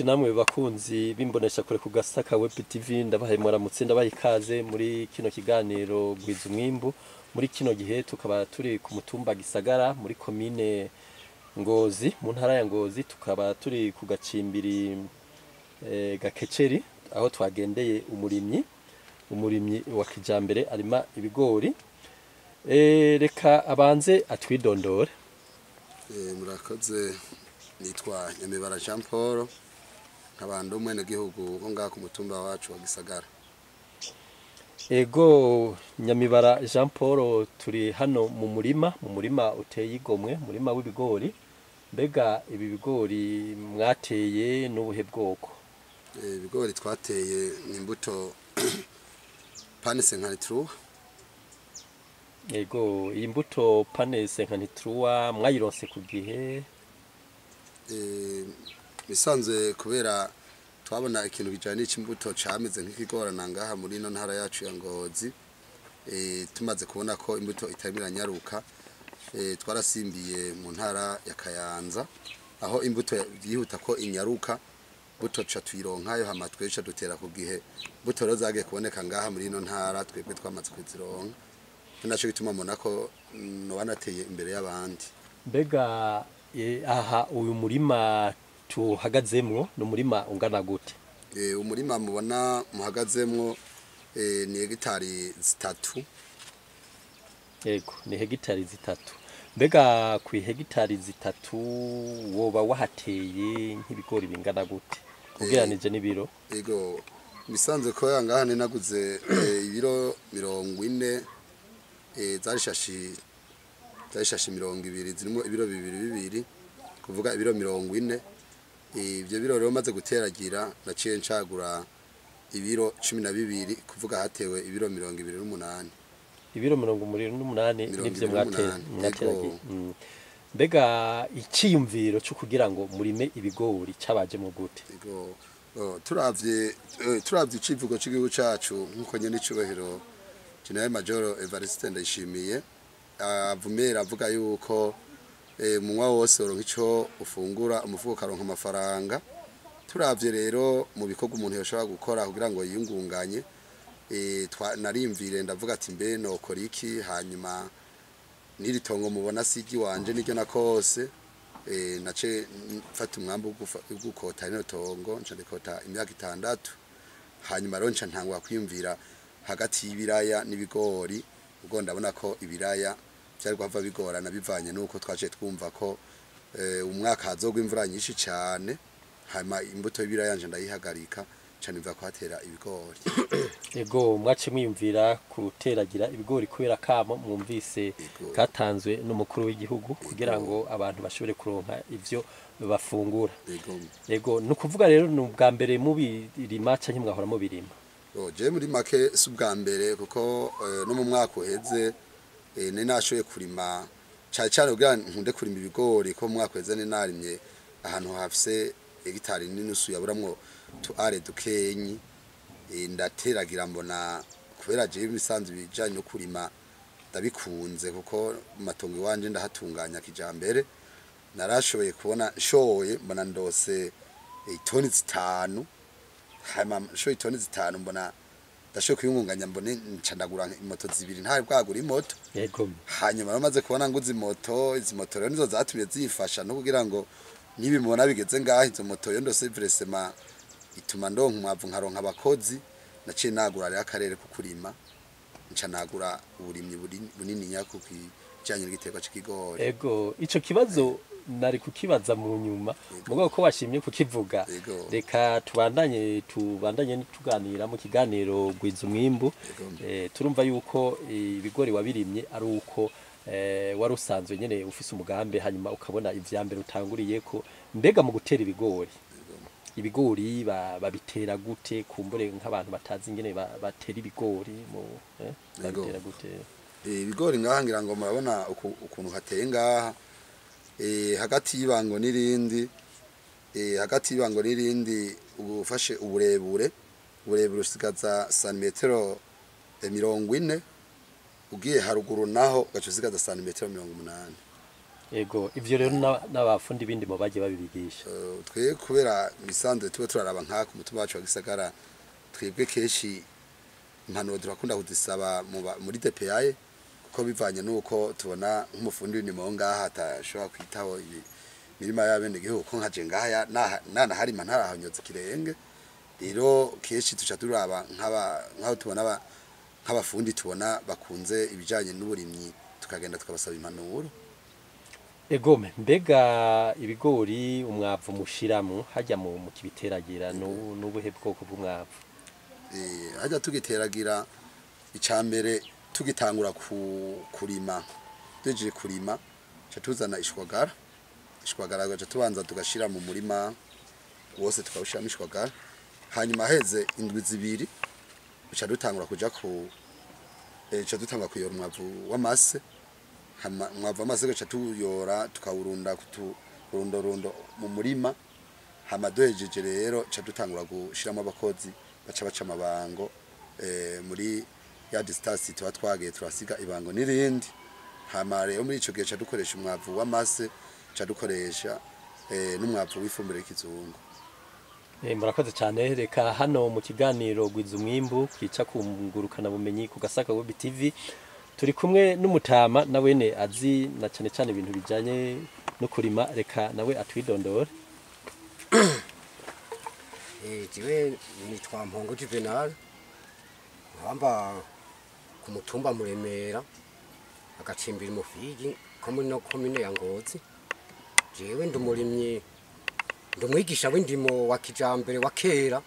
Nshuti namwe bakunzi bimbonesha kure ku Gasaka Web TV ndabahaye mwaramutse ndabaye ikaze muri kino kiganiro gwiza umwimbu. Muri kino gihe tukaba turi ku mutumba Gisagara muri komine Ngozi mu ntara ya Ngozi, tukaba turi ku gacimbiri Gakeceri aho twagendeye umurimyi wa kijambere arima ibigori. Reka abanze atwidondore. Murakoze, nitwa Nyamibara Jean Paul, nkabandi umunyagihugu wo ngaha ku mutumba wacu wa Gisagara. Ego Nyamibara Jean Paul, turi hano mu murima uteye igomwe, murima w'ibigori. Mbega ibi bigori mwateye n'ubuhe bwoko? Ibigori twateye ni imbuto panese nkanitrua. Ego iyi mbuto panese nkanitrua mwayironse ku gihe? Bisanzwe kubera twabona ikintu bijanye n'imbuto cameze nk'ikigorana ngaha muri no ntara yacu ya Ngozi. Tumaze kubona ko imbuto itamira nyaruka, twarasimbiye mu ntara ya Kayanza aho imbuto yihuta ko inyaruka, buto cha tuyironkayo hama twesha dutera ku gihe. Buto rero zagiye kuboneka ngaha muri no ntara twebwe twamaze kuzironka, naco bituma mbona ko no banateye imbere y'abandi. Mbega aha uyu murima tuhagazemwo no murima ungana gute? Umurima mubona muhagazemwo ni hegitari 3. Ego ni hegitari 3. Mbega ku hegitari 3 woba wahateye nk'ibigori bingana gute ugeranije n'ibiro? Ego bisanzwe ko yangaha naguze ibiro 40, zarishashi 20 zirimo ibiro 2 kuvuga ibiro 40. Ibyo biro rero maze guteragira naciye ncagura ibiro 12 kuvuga hatewe ibiro 28. Ibiro 28 nivyo mwateragiye. Mbega iciyumviro cyo kugira ngo murime ibigori cabaje mu gute? Ego turavye icivugo cy'igihugu cacu nkuko nyene icubahiro General Major Evariste Ndayishimiye avumera avuga yuko munwa wose uronka ico ufungura, umufuko karonka amafaranga. Turavye rero mu bikorwa umuntu yoshobora gukora kugira ngo yiyungunganye, narimvire ndavuga ati mbe nokora iki, hanyuma niritongo mubona sigi wanje niryo nakose. Nace mfata umwambo gukota rino tongo nca ndikota imyaka 6, hanyuma rero nca ntangwa kwiyumvira hagati y'ibiraya n'ibigori, ubwo ndabona ko ibiraya byari kwava bigorana bivanye nuko twaje twumva ko umwaka hazogwa imvura nyinshi cyane, hanyuma imbuto y'ibiraya nje ndayihagarika cyane mva kwatera ibigori. Ego mwace mwiyumvira kuteragira ibigori kubera kamo mwumvise katanzwe n'umukuru w'igihugu kugira ngo abantu bashobore kuronka ivyo bafungura. Ego nukuvuga rero n'ubwa mbere mubirima canke mwahora mubirima? Je muri make si ubwa mbere kuko no mu mwaka uheze ni nashoye kurima cyane kugira nkunde kurima ibigori, ko mu mwaka uheze ni narimye ahantu hafise hegitari n'inusu yaburamwo tuare dukenyi. Ndateragira mbona kubera je bisanzwe bijanye no kurima ndabikunze kuko matongo iwanje ndahatunganya kijambere. Narashoboye kubona shoye mbona ndose itoni 5, hama shoye itoni 5 mbona ndashoye kuyungunganya mbone ncandagura imoto 2 ntari bwagura imoto. Yego hanyuma bamaze kubona ngo izi moto rero nizo zatumye zifasha no kugira ngo nibimubona bigeze ngaho izo moto yo ndose vraiment ituma ndonka umwavu nkaronka abakozi. Naciye nagura rero akarere ku kurima, nca nagura uburimyi bunini nyako kijanye n'igiterwa c'ikigori. Ego ico kibazo nari kukibaza mu nyuma mugabo ko washimye kukivuga. Reka tubandanye tuganira mu kiganiro gwiza umwimbu. Turumva yuko ibigori wabirimye ari uko wari usanzwe nyene ufise umugambi, hanyuma ukabona ivyambere utanguriye ko. Mbega mu gutera ibigori babitera gute? Kumbure nk'abantu batazi ingene batera ibigori babitera gute? Ibigori ngaha ngira ngo murabona ukuntu hateye ngaha, hagati y'ibango n'irindi ufashe uburebure usigaza santimetero 40, ugiye haruguru naho ugaca usigaza santimetero 80. Ego ivyo rero n'abafundi bindi mu baje babibigisha. Twe kubera misanzwe tuba turaraba nka ku mutumba wacu wa Gisagara twebwe keshi impanuro turakunda kuzisaba muri DPA kuko bivanye nuko tubona nk'umufundi w'indimo ngaha atashobora kwitaho imirima y'abene gihugu ko nkaje ngaya nana hari mantarahonyotse kirenge rero keshi tuca turaba nk'aho tubona nk'abafundi tubona bakunze ibijanye n'uburimyi tukagenda tukabasaba impanuro. Egome mbega ibigori umwavu mushiramo hajya mu kibiteragira n'ubuhe bwoko bw'umwavu? Hajya tugiteragira icambere tugitangura kurima deje kurima cha tuzana ishwagara gaje tubanza tugashira mu murima wose tukawushiramo ishwagara hanyuma heze indwi zibiri cha dutangura kuja cha dutangura kuyora umwavu w'amase umwavu w'amase gaje tuyora tukawurunda rundo mu murima hama dohejeje rero cha dutangura gushiramo abakozi baca amabango muri ya distance tuba twagiye turasiga ibango n'irindi hama rero muri ico gihe ca dukoresha umwavu w'amase ca dukoresha n'umwavu w'ifumbire y'ikizungu. Murakoze cyane reka hano mu kiganiro gwiza umwimbu kwica kungurukana bumenyi ku Gasaka Web TV turi kumwe n'umutama nawene azi na cyane ibintu bijanye no kurima reka nawe atwidondore. Jiwe nitwa Mpongo Juvenal nkamba kumutumba muremera agacimbira umufigi ko muri no komine ya Ngozi. Jewe ndumurimye ndumwigisha w'indimo wa kijambere wa kera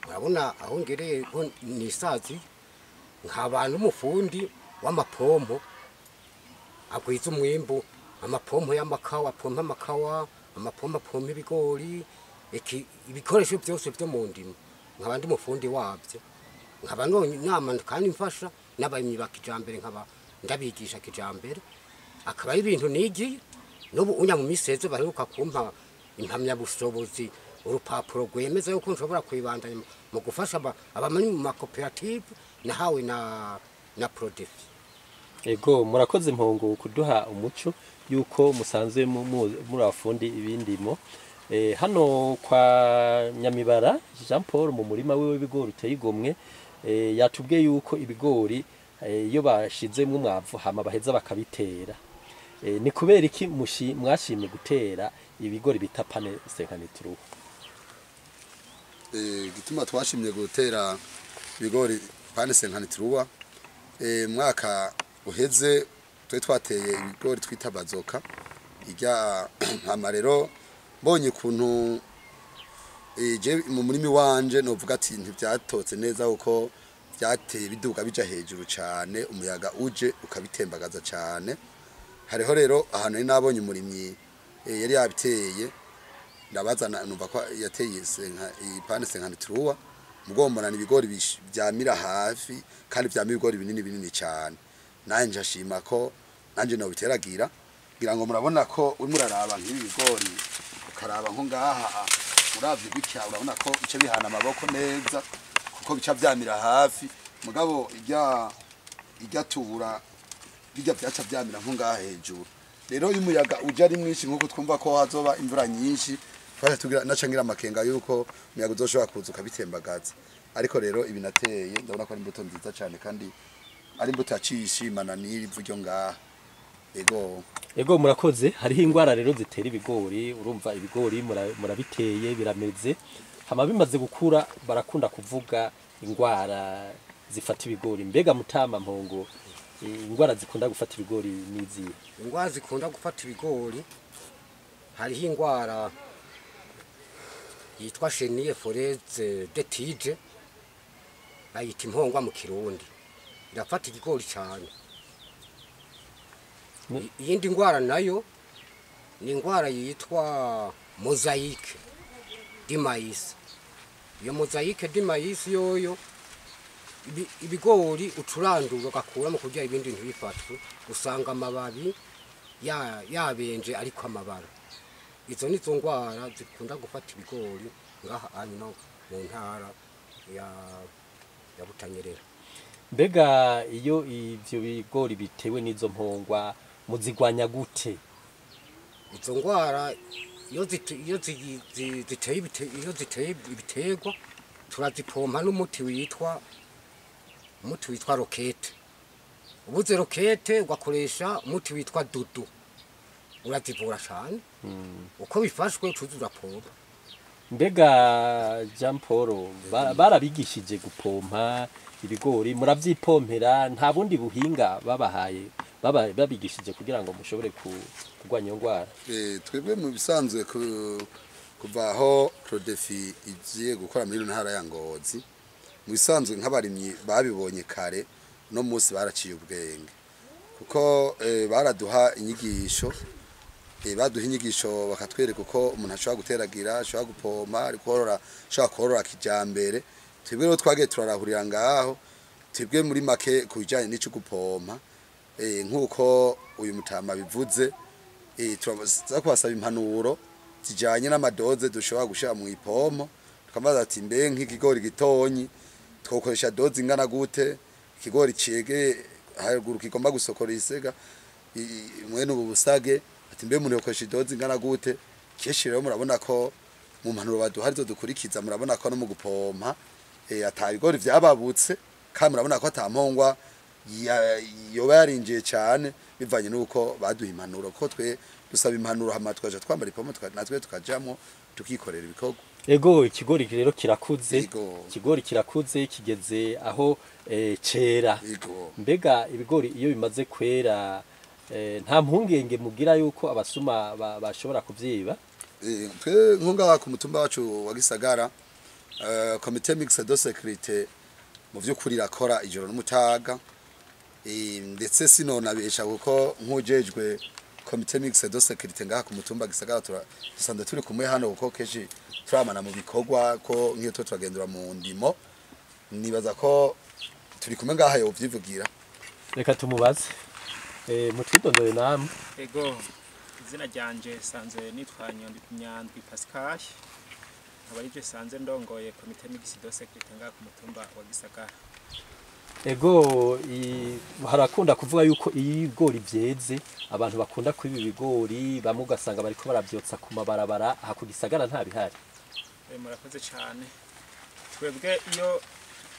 urabona aho ngereye nisazi nk'abantu umufundi w'amapompo agwiza umwimbu amapompo y'amakawa pompa amakawa amapompo pompa ibigori ibikoresho byose byo mu ndimo nk'abandi mufundi wabyo nkaba none inama kandi mfasha n'abarimyi ba kijambere nkaba ndabigisha kijambere akaba ari ibintu nigiye n'ubu unya mu miseze baheruka kumpa impamya bushobozi urupapuro rwemeza yuko nshobora kwibandanya mu gufasha abamani mu makoperative nahawe na product. Ego murakoze Mpongo kuduha umuco yuko musanzwe muri abafundi ibindimo. Hano kwa Nyamibara Jean Paul mu murima wiwe w'ibigori uteye igomwe yatubwiye yuko ibigori iyo bashizemo umwavu hama baheza bakabitera. Ni kubera iki mwashimye gutera ibigori bita pane 50 gituma twashimye gutera ibigori pane 50 mwaka uheze twateye ibigori twita bazoka ijya amarero mbonye kuntu je mu murimi wanje novuga ati ntivyatotse neza uko byateye biduga bija hejuru cyane umuyaga uje ukabitembagaza cyane. Hariho rero ahantu nabonye umurimyi yari yabiteye ndabazana numva ko yateye ipane 50 mugombona ibigori byamira hafi kandi byamira ibigori binini cyane nanje ashima ko nanje no biteragira ngira ngo murabona ko uri muraraba nk'ibi bigori ukaraba nko ngaha uravye gutya urabona ko bice bihana amaboko neza kuko bica byamira hafi mugabo ijya tubura bijya byaca byamira nko ngaha hejuru rero uyu muyaga uje ari mwinshi nkuko twumva ko hazoba imvura nyinshi twari tugira nacangira amakenga yuko umuyaga uzoshobora kuza ukabitembagaza ariko rero ibi nateye ndabona ko ari imbuto nziza cyane kandi ari imbuto yacishimana n'irivu ryo ngaha. Ego murakoze hariho ingwara rero zitera ibigori urumva ibigori murabiteye birameze hama bimaze gukura barakunda kuvuga ingwara zifata ibigori mbega mutama Mpongo ingwara zikunda gufata ibigori nizi? Ingwara zikunda gufata ibigori hariho ingwara yitwa chenille foreze de tige ayita impongwa mu kirundi irafata igigori cyane. Iyindi ngwara nayo ni ingwara yitwa mosaïque du maïs. Iyo mosaïque du maïs yoyo ibigori ucurandura gakura mu kurya ibindi ntibifatwe usanga amababi yabenje ariko amabara. Izo nizo ngwara zikunda gufata ibigori ngaha hano mu ntara ya Butanyerera. Mbega iyo ivyo bigori bitewe n'izo mpongwa muzigwanya gute? izo ngwara iyo ziteye ibiterwa turazipompa n'umuti witwa rokete. Ubuze rokete ugakoresha umuti witwa dudu urazivura cyane uko bifashwe tuzura pompa. Mbega Jean Paul barabigishije gupompa ibigori muravyipompera nta bundi buhinga babahaye babigishije kugira ngo mushobore kurwanya ngwara? Twebwe mu bisanzwe kuva aho Prodefi igiye gukora muri ntara ya Ngozi, mu bisanzwe nk'abarimyi babibonye kare no munsi baraciye ubwenge kuko baraduha inyigisho baduha inyigisho bakatwereka uko umuntu ashobora guteragira, ashobora gupompa, ari kworora, ashobora kworora kijambere. Twebwe rero twagiye turarahurira ngaho, twebwe muri make kubijanye n'ico gupompa nk'uko uyu mutama bivuze, turaza kubasaba impanuro zijanye n'amadoze dushobora gushira mu ipompo, tukamaza ati mbe nk'ikigori gitonyi twokoresha doze ingana gute, ikigori cege haruguru kigomba gusokora isega mwene ubu busage ati mbe muri yokoresha doze ingana gute. Keshi rero murabona ko mu mpanuro baduha arizo dukurikiza, murabona ko no mu gupompa atabigori vyababutse, kandi murabona ko atampongwa yoba yarinjiye cyane bivanye nuko baduha impanuro, ko twe dusaba impanuro hama twaje twambara ipompo natwe tukajamo tukikorera ibikorwa. Ego ikigori rero kirakuze, ikigori kirakuze kigeze aho cera. Mbega ibigori iyo bimaze kwera nta mpungenge mugira yuko abasuma bashobora kuvyiba? Twe nkunga ku mutumba wacu wa Gisagara komite mixed de sécurité mu vy'ukuri rakora ijoro n'umutaga, ndetse sinonabesha kuko nkujejwe komite mixed de sécurité ngaha ku mutumba Gisagara dusanda turi kumwe hano kuko keshi turamana mu bikorwa ko nkiyo turagendera mu ndimo, nibaza ko turi kumwe ngaha yo vyivugira. Reka tumubaze mutwidondore namwe. Ego izina ryanje sanze nitwa Nyandwi Pascal, abarije sanze ndongoye komite mixed de sécurité ngaha ku mutumba wa Gisagara. Ego harakunda kuvuga yuko ibigori vyeze abantu bakunda kwiba ibigori bamwe ugasanga bariko baravyotsa ku mabarabara aha ku Gisagara nta bihari. Murakoze cyane. Twebwe iyo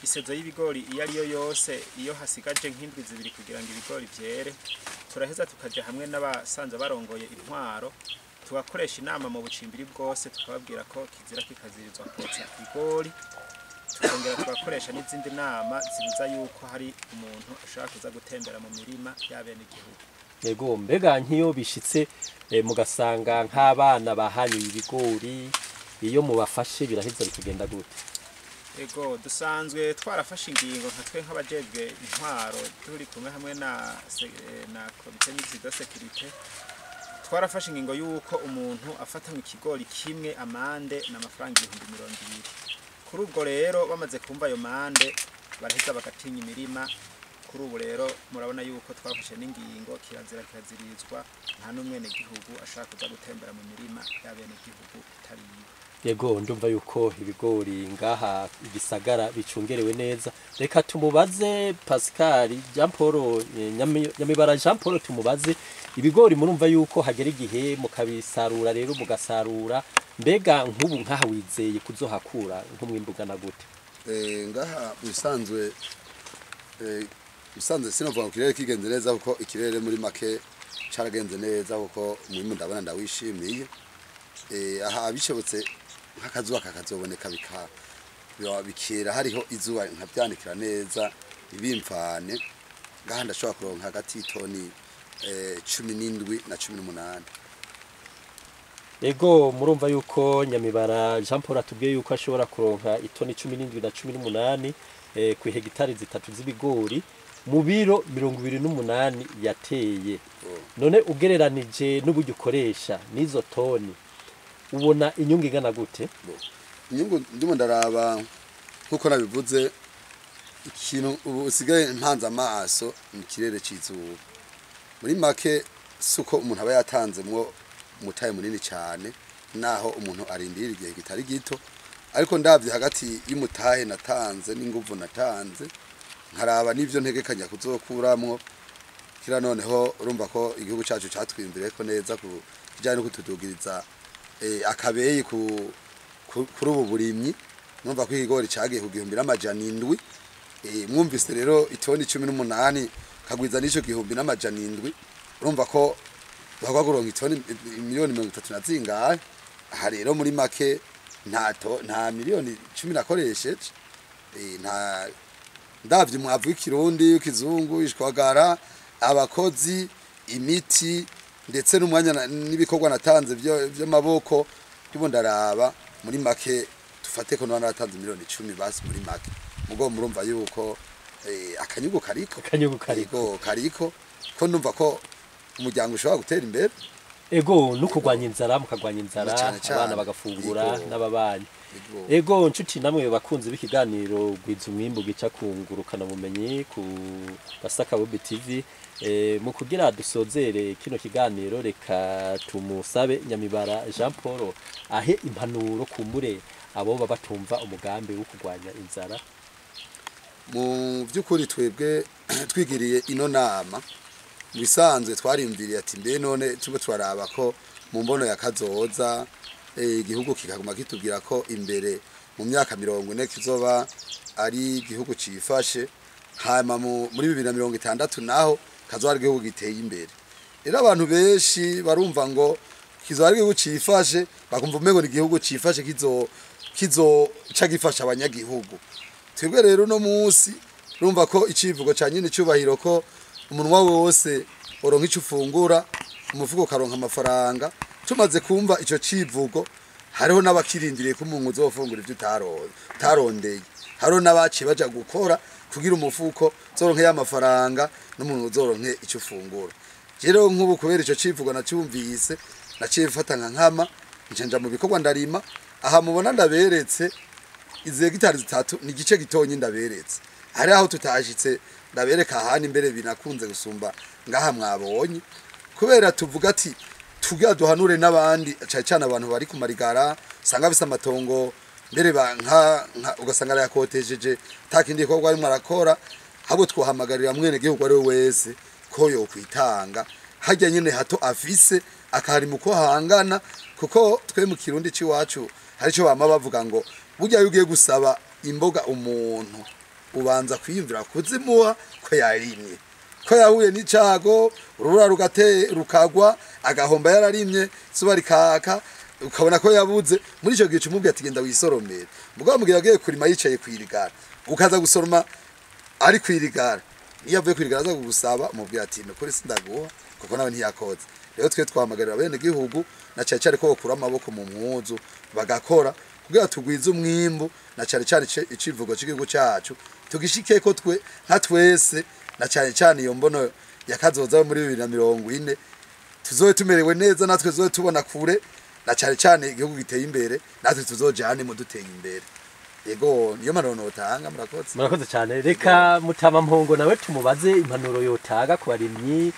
isezo y'ibigori iyo ariyo yose, iyo hasigaje nk'indwi zibiri kugira ngo ibigori vyere, turaheza tukaja hamwe n'abasanze barongoye intwaro tugakoresha inama mu bucimbiri bwose, tukababwira ko kizira kikazirizwa kotsa ibigori, tukongera tugakoresha n'izindi nama zibuza yuko hari umuntu ashaka kuza gutembera mu mirima y'abene igihugu. Ego mbega nkiyo bishitse mugasanga nk'abana bahanyuye ibigori, iyo mubafashe biraheza bikagenda gute? Ego dusanzwe twarafashe ingingo nka twe nk'abajejwe intwaro turi kumwe hamwe na komite mixed de sécurité, twarafashe ingingo yuko umuntu afata mu kigori kimwe amande n'amafaranga 200. Kuri ubwo rero bamaze kumva ayo mande baraheza bagatinya imirima. Kuri ubu rero murabona yuko twafashe n'ingingo kirazirizwa nta n'umwene gihugu ashaka kuza gutembera mu mirima y'abene gihugu itariyo. Yego ndumva yuko ibigori ngaha Igisagara bicungerewe neza. Reka tumubaze Pascal Jean Paul Nyamibara Jean Paul, tumubaze ibigori murumva yuko hagera igihe mukabisarura rero mugasarura, mbega nk'ubu nkaha wizeye kuzohakura nk'umwimbuga na gute? Ngaha bisanzwe sinovuga ngo kirere kigenze neza kuko ikirere muri make caragenze neza kuko umwimbu ndabona ndawishimiye. Aha bishobotse nk'akazuba kakazoboneka bikera hariho izuba nkabyanikira neza ibimvane, ngaha ndashobora kuronka hagati y'itoni 17 na 18. Ego murumva yuko Nyamibara Jean Paul atubwiye yuko ashobora kuronka itoni 17 na 18 ku hegitari zitatu z'ibigori mu biro 28 yateye. None ugereranije n'uburyo ukoresha n'izo toni ubona inyungu igana gute? Inyungu ndimo ndaraba nkuko nabivuze, ikintu ubu usigaye mpanze amaso mu kirere c'izuba. Muri make suko umuntu aba yatanzemwo umutaye munini cyane, naho umuntu arindira igihe kitari gito, ariko ndavye hagati y'umutahe natanze n'inguvu natanze nkaraba n'ivyo ntegekanya kuzokuramwo, kira noneho urumva ko igihugu cyacu cyatwimbire ko neza ku kijanye no kutudugiriza akabeye kuri ubu burimyi numva ko ikigori cagiye kugihumbi n'amajana 7 mwumvise rero itoni 18 kagwiza n'ico gihumbi n'amajana 7 urumva ko bakwa kuronka itoni miliyoni 30 zingahe aha rero muri make nta miliyoni 10 nakoresheje nta ndavye mwavu w'ikirundi w'ikizungu ishwagara abakozi imiti ndetse n'umwanya n'ibikorwa natanze by'amaboko ndibondaraba muri make tufate ko naratanze miliyoni 10 basi muri make mugo murumva yuko akanyugo kariko ko ndumva ko umuryango ushobora gutera imbere ego no kugwanya inzara mukagwanya inzara abana bagafungura n'ababanyi ego nshuti namwe bakunze b'ikiganiro gwiza umwimbu gica kungurukana bumenyi ku Basaka Bob TV mu kugira dusozere kino kiganiro reka tumusabe Nyamibara Jean Paul ahe impanuro kumbure abo babatumva umugambi wo kugwanya inzara mu byukuri twebwe twigiriye ino nama bisanzwe twarimviriye ati mbe none tubo twaraba ko mu mbono ya kazoza igihugu kikaguma kitubwira ko imbere mu myaka 40 kizoba ari igihugu cifashe hama muri 2060 naho kazoba ari igihugu giteye imbere rero abantu benshi barumva ngo kizoba ari igihugu cifashe bakumva umengo ni igihugu cifashe kizo cagifasha abanyagihugu twebwe rero no munsi urumva ko icivugo ca nyine cyubahiro ko umunwa wose oronka ico ufungura umufuko karonka amafaranga tumaze kumva ico civugo hariho n'abakirindiriye ko umuntu uzofungura ivyo tarondeye hariho n'abaci baja gukora kugira umufuko zoronke y'amafaranga n'umuntu uzoronke ico ufungura rero nk'ubu kubera ico civugo nacyumvise naciye mfata nkama ncenja mu bikorwa ndarima aha mubona ndaberetse izi hegitari 3 ni igice gitonyi ndaberetse hari aho tutashitse ndabereka ahandi imbere binakunze gusumba ngaha mwabonye kubera tuvuga ati tugira duhanure n'abandi cyane abantu bari ku marigara sanga bisa amatongo mbere ugasanga yakotejeje takindi ko bari marakora habo twahamagarira mwene gihugu ari wese ko yo kwitanga hajya nyine hato afise akari muko hangana kuko twe mu kirundi ciwacu hari cyo bama bavuga ngo burya yugiye gusaba imboga umuntu ubanza kwiyumvira kuzimuha ko yarimye ko yahuye n'icago urura rukagwa agahomba yararimye suba rikaka ukabona ko yabuze muri ico gihe cyumubwiye ati genda wisoromera mugabo mugihe yagiye kurima yicaye kwirigara ukaza gusoroma ari kwirigara iyo avuye kwirigara aza kugusaba umubwiye ati nukuri sindaguha kuko nawe ntiyakoze rero twe twahamagarira bene gihugu na cyane ko bakura amaboko mu mpuzu bagakora kugira tugwize umwimbu na cyane icivugo cy'igihugu cyacu tugishike ko twe nka twese na cyane iyo mbono yakazoza muri 2040 tuzoye tumerewe neza natwe zoye tubona kure na cyane igihugu giteye imbere natwe tuzojane mu duteye imbere yego niyo manuro notanga murakoze cyane reka mutama mpongo nawe tumubaze impanuro yotaga ku barimyi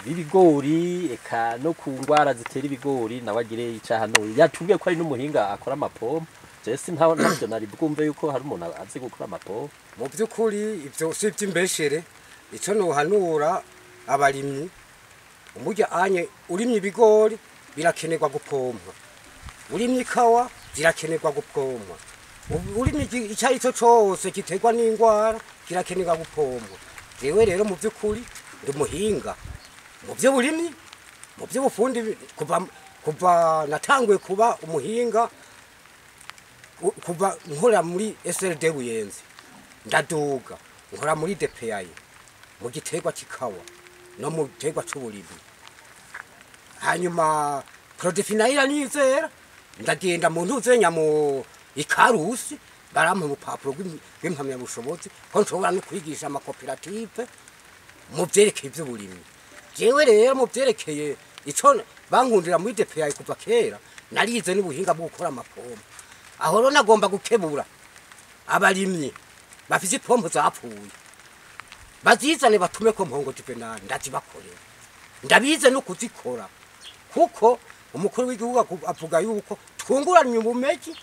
ibigori eka no ku ngwara zitera ibigori nawagire icahano yatubwiye ko ari n'umuhinga akora amapompo Jesse ntaho nari bwumve yuko hari umuntu azi gukora amapompo mu byukuri ibyo sivye imbeshere ico no hanura abarimyi umurya anye urimye ibigori birakenerwa gupompa urimye ikawa zirakenerwa gupompa urimye icyayi cyo cyose giterwa n'ingwara kirakenerwa gupompa jewe rero mu byukuri ndi muhinga mu byo burimyi mu byo bufundi kuva natanguye kuba umuhinga kuva nkora muri SLD Buyenzi ndaduga nkora muri DPI mu giterwa kikawa no mu giterwa cy'uburimyi hanyuma prodefinayira nizera ndagenda mu ntuzenya mu ikarusi barampa ubupapuro bw'impamya bushobozi ko nshobora no kwigisha amakoperative mu byerekeye by'uburimyi jewe rero mu byerekeye ico bankundira muri DPI kuva kera narize n'ubuhinga bwo gukora amapompo aho rero nagomba gukebura abarimyi bafise ipompo zapfuye bazizane batume ko mpongo Juvenal ndazibakorera ndabize no kuzikora kuko umukuru w'igihugu avuga yuko twunguranye ubumenyi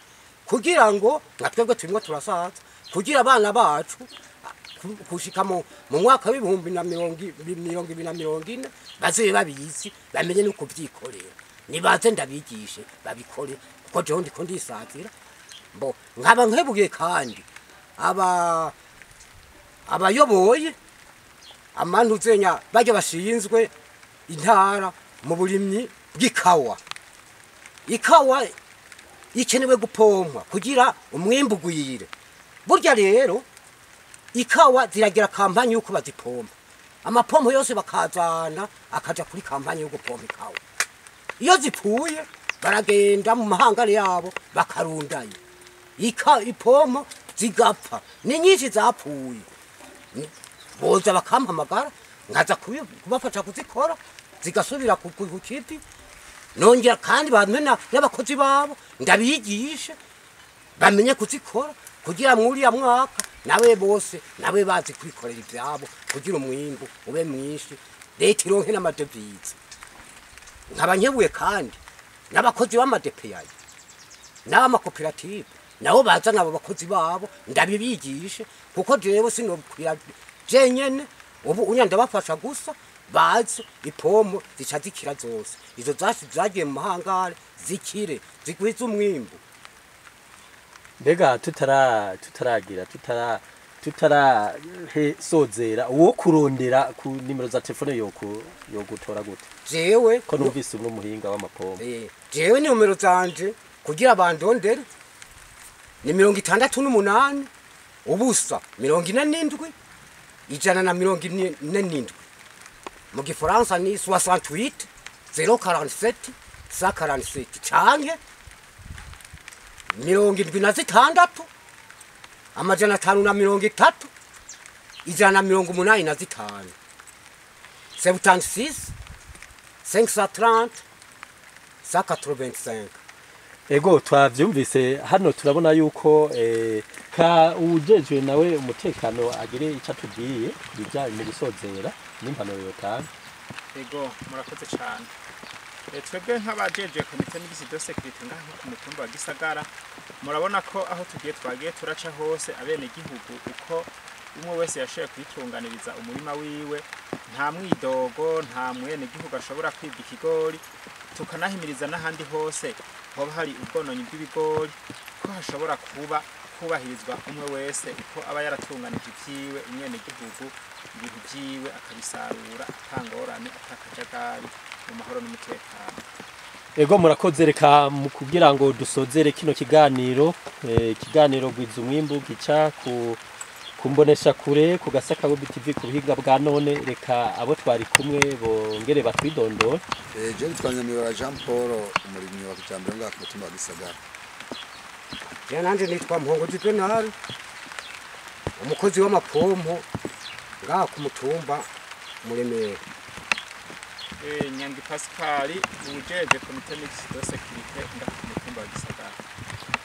kugira ngo natwebwe turimo turasaza kugira abana bacu kushika mu mwaka w'ibihumbi na 2040 bazobe babizi bamenye no kuvyikorera nibaze ndabigishe babikore kuko jewe ndiko ndisatira mbo nkaba nkebuye kandi abayoboye amantu zenya baje bashinzwe intara mu burimyi bw'ikawa ikawa ikenewe gupompwa kugira umwimbu gwire burya rero ikawa ziragira kampanye yuko bazipompa amapompo yose bakazana akaja kuri kampanye yo gupompa ikawa iyo zipfuye baragenda mu mahangare yabo bakarundayo ipompo zigapfa ni nyinshi zapfuye boza bakampamagara nkaza kubafasha kuzikora zigasubira ku kipi nongera kandi bamena n'abakozi babo ndabigisha bamenye kuzikora kugira mwuriya mwaka nawe bose nawe bazi kwikorera ivyabo kugira umwimbu ube mwinshi leta ironke n'amadevize nkabanyebuye kandi n'abakozi b'amadepeyayi n'amakoperative nabo bazana abo bakozi babo ndabibigishe kuko jewe sinokwira jenyene ubu unyanda bafasha gusa bazi ipompo zica zikira zose izo zagiye mu mahangare zikire zigwiza umwimbu mbega tutarahesozera uwo kurondera ku nimero za telefone yo gutora gute jewe ko numvise umwe muhinga w'amapompo jewe ni numero zanje kugira bandondere ni 68 ubusa 47 147 mu gifaransa ni 68 047 147 canke 76 amajana 530 185 76 530 185. ego twavyumvise hano turabona yuko ka ujejwe nawe umutekano agire ico atubwiye bijanye mu gusozera n'impanuro yotanga. Ego murakoze cyane. Twebwe nk'abajeje komite n'ibisi de sécurité ngaho ku mutumba wa Gisagara murabona ko aho twagiye turaca hose abene gihugu uko umwe wese yashoye kwitunganiriza umurima wiwe nta mwidogo nta mwene gihugu ashobora kwibwa ikigori tukanahimiriza n'ahandi hose hoba hari ubwononyi bw'ibigori ko hashobora kubahirizwa umwe wese uko aba yaratunganije ivyiwe umwene gihugu ibintu vyiwe akabisarura atangorane atakajagari mu mahoro n'umutekano. Ego murakoze reka mu kugira ngo dusozere kino kiganiro gwiza umwimbu gica kumbonesha kure ku gasaka go BTV ku buhinga bwa none reka abo twari kumwe bongere batwidondora. Je nitwa Nyamibara Jean Paul umurimyi wa kijambere ngaho ku mutumba wa Gisagara. Je nanje nitwa Mpongo Juvenal umukozi w'amapompo ngaho ku mutumba muremeye. Nyangi Pascal ujeje komite n'ibisi de sécurité ngaho ku mutumba wa Gisagara.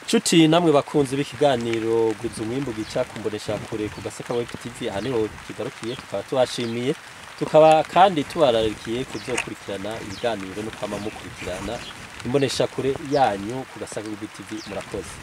Chuti namwe bakunzi b'ikiganiro gwiza umwimbu gica kumbonesha kure ku gasaka wa BTV haniho kigarukiye tukaba tubashimiye tukaba kandi tubararikiye kuzokurikirana ibiganiro no kwama mukurikirana imbonesha kure yanyu ku gasaka wa BTV murakoze.